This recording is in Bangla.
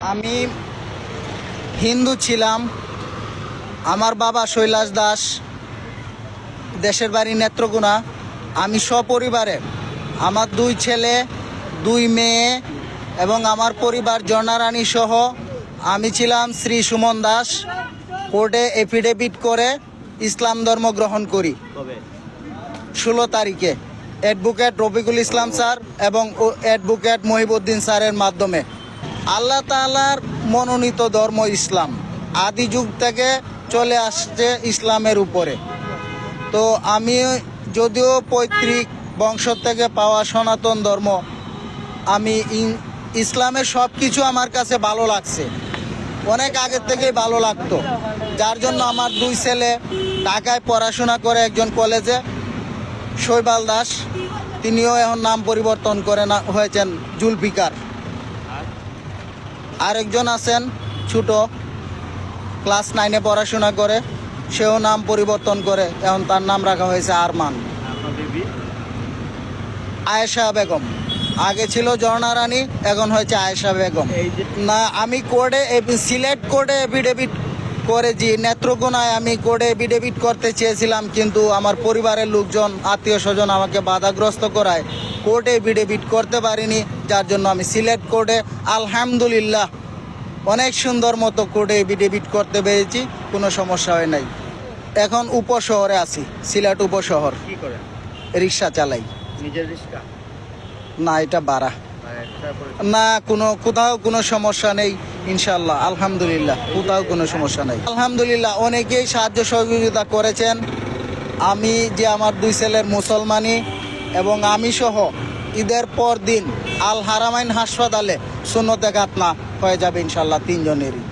আমি হিন্দু ছিলাম। আমার বাবা শৈলাস দাস, দেশের বাড়ি নেত্রকোনা। আমি সপরিবারে, আমার 2 ছেলে 2 মেয়ে এবং আমার পরিবার জনারানী সহ আমি ছিলাম শ্রী সুমন দাস। কোর্টে এফিডেভিট করে ইসলাম ধর্ম গ্রহণ করি 16 তারিখে অ্যাডভোকেট রফিকুল ইসলাম স্যার এবং অ্যাডভোকেট মহিবউদ্দিন স্যারের মাধ্যমে। আল্লাহ তাআলার মনোনীত ধর্ম ইসলাম, আদি যুগ থেকে চলে আসছে ইসলামের উপরে। তো আমি যদিও পৈতৃক বংশ থেকে পাওয়া সনাতন ধর্ম, আমি ইসলামের সব কিছু আমার কাছে ভালো লাগছে, অনেক আগের থেকেই ভালো লাগতো। যার জন্য আমার 2 ছেলে ঢাকায় পড়াশোনা করে, একজন কলেজে শৈবাল দাস, তিনিও এখন নাম পরিবর্তন করে হয়েছেন জুলফিকার। আরেকজন আছেন ছোট, ক্লাস 9-এ পড়াশোনা করে, সেও নাম পরিবর্তন করে এখন তার নাম রাখা হয়েছে আরমান। আয়েশা বেগম, আগে ছিল ঝর্ণা রানী, এখন হয়েছে আয়েশা বেগম। না, আমি কোর্টে সিলেট কোর্টে এফিডেভিট করেছি। নেত্রকোনায় আমি কোর্টে এফিডেভিট করতে চেয়েছিলাম, কিন্তু আমার পরিবারের লোকজন, আত্মীয় স্বজন আমাকে বাধাগ্রস্ত করায় কোর্টে এফিডেভিট করতে পারিনি। যার জন্য আমি সিলেট কোর্টে আলহামদুলিল্লাহ অনেক সুন্দর মতো কোর্টে এফিডেভিট করতে পেরেছি, কোনো সমস্যা হয় নাই। এখন উপশহরে আছি, সিলেট উপশহর। রিক্সা চালাই। নিজের রিক্সা? না, এটা ভাড়া। না, কোথাও কোনো সমস্যা নেই ইনশাল্লাহ, আলহামদুলিল্লাহ, কোথাও কোনো সমস্যা নেই আলহামদুলিল্লাহ। অনেকেই সাহায্য সহযোগিতা করেছেন। আমি যে আমার 2 ছেলের মুসলমানি এবং আমি সহ ঈদের পর দিন আল হারামাইন হাসপাতালে সুন্নতে খাতনা হয়ে যাবে ইনশাল্লাহ 3 জনেরই।